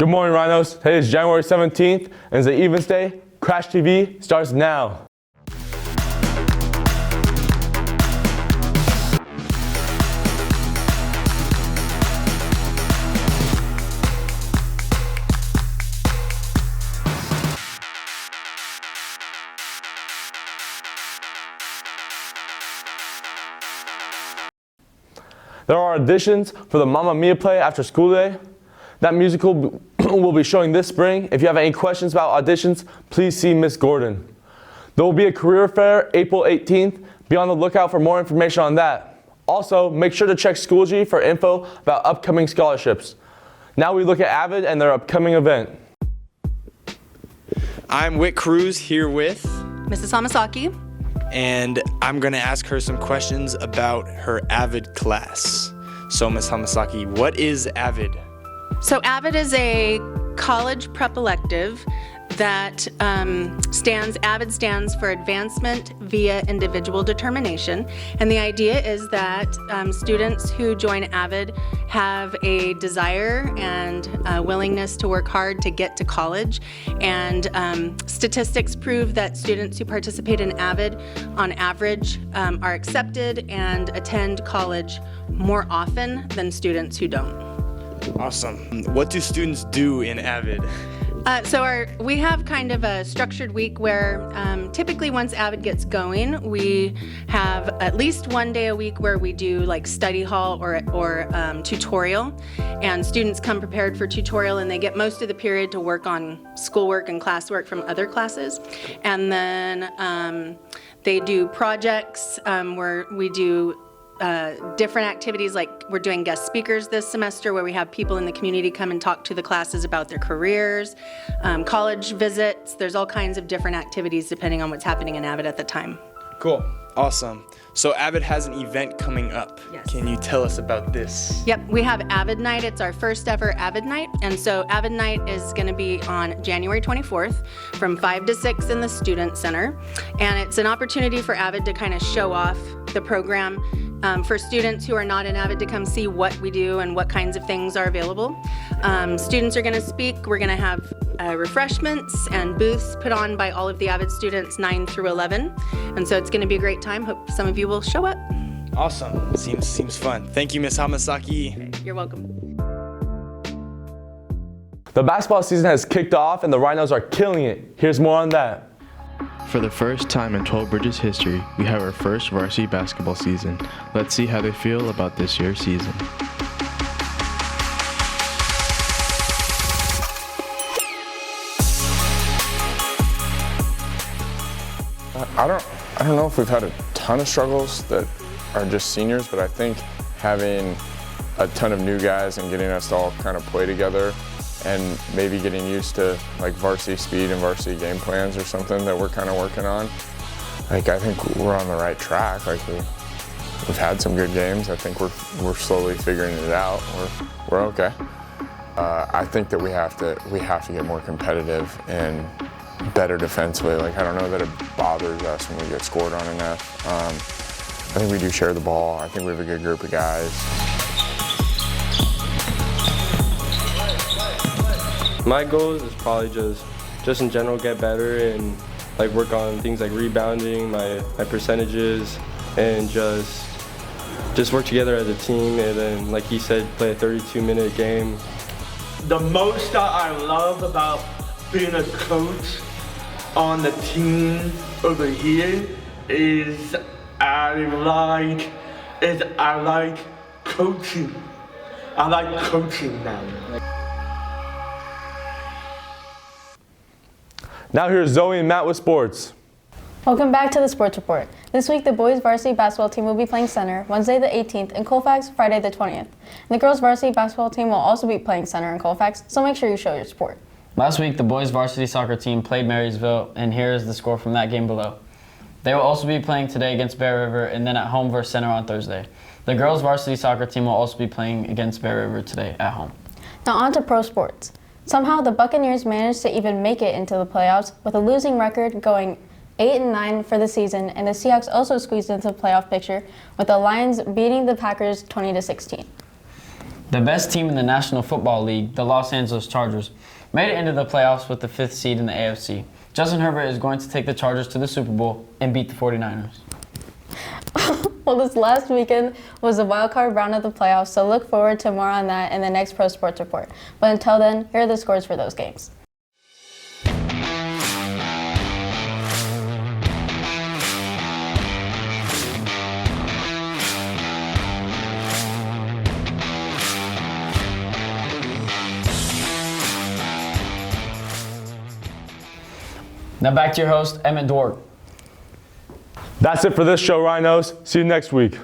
Good morning, Rhinos. Today is January 17th, and it's the Events Day. Crash TV starts now. There are auditions for the Mamma Mia play after school day. That musical will be showing this spring. If you have any questions about auditions, please see Miss Gordon. There will be a career fair April 18th. Be on the lookout for more information on that. Also, make sure to check Schoology for info about upcoming scholarships. Now we look at AVID and their upcoming event. I'm Whit Cruz here with Mrs. Hamasaki. And I'm going to ask her some questions about her AVID class. So, Ms. Hamasaki, what is AVID? So AVID is a college prep elective that AVID stands for Advancement Via Individual Determination. And the idea is that students who join AVID have a desire and a willingness to work hard to get to college. And statistics prove that students who participate in AVID, on average, are accepted and attend college more often than students who don't. Awesome. What do students do in AVID? We have kind of a structured week where typically once AVID gets going, we have at least one day a week where we do like study hall or tutorial, and students come prepared for tutorial and they get most of the period to work on schoolwork and classwork from other classes. And then they do projects where we do different activities, like we're doing guest speakers this semester where we have people in the community come and talk to the classes about their careers, college visits. There's all kinds of different activities depending on what's happening in AVID at the time. Cool. Awesome. So AVID has an event coming up. Yes. Can you tell us about this? Yep, we have AVID Night. It's our first ever AVID Night. And so AVID Night is going to be on January 24th from 5 to 6 in the Student Center. And it's an opportunity for AVID to kind of show off the program for students who are not in AVID to come see what we do and what kinds of things are available. Students are going to speak. We're going to have refreshments and booths put on by all of the AVID students 9 through 11. And so it's going to be a great time. Hope some of you will show up. Awesome. Seems fun. Thank you, Ms. Hamasaki. You're welcome. The basketball season has kicked off and the Rhinos are killing it. Here's more on that. For the first time in Toll Bridges history, we have our first varsity basketball season. Let's see how they feel about this year's season. I don't know if we've had a ton of struggles that are just seniors, but I think having a ton of new guys and getting us to all kind of play together and maybe getting used to like varsity speed and varsity game plans or something that we're kind of working on. Like, I think we're on the right track. Like, we've had some good games. I think we're slowly figuring it out. We're okay. I think that we have to get more competitive and better defensively. Like, I don't know that it bothers us when we get scored on enough. I think we do share the ball. I think we have a good group of guys. My goals is probably just in general get better and like work on things like rebounding, my percentages, and just work together as a team, and then, like he said, play a 32-minute game. The most that I love about being a coach on the team over here is I like coaching. I like coaching now. Now here's Zoe and Matt with sports. Welcome back to the Sports Report. This week, the boys varsity basketball team will be playing center Wednesday the 18th in Colfax, Friday the 20th. And the girls varsity basketball team will also be playing center in Colfax, so make sure you show your support. Last week, the boys varsity soccer team played Marysville, and here is the score from that game below. They will also be playing today against Bear River and then at home versus center on Thursday. The girls varsity soccer team will also be playing against Bear River today at home. Now on to pro sports. Somehow, the Buccaneers managed to even make it into the playoffs with a losing record going 8-9 for the season, and the Seahawks also squeezed into the playoff picture with the Lions beating the Packers 20-16. The best team in the National Football League, the Los Angeles Chargers, made it into the playoffs with the 5th seed in the AFC. Justin Herbert is going to take the Chargers to the Super Bowl and beat the 49ers. Well, this last weekend was the wild card round of the playoffs, so look forward to more on that in the next Pro Sports Report. But until then, here are the scores for those games. Now back to your host, Emmett Dwork. That's it for this show, Rhinos. See you next week.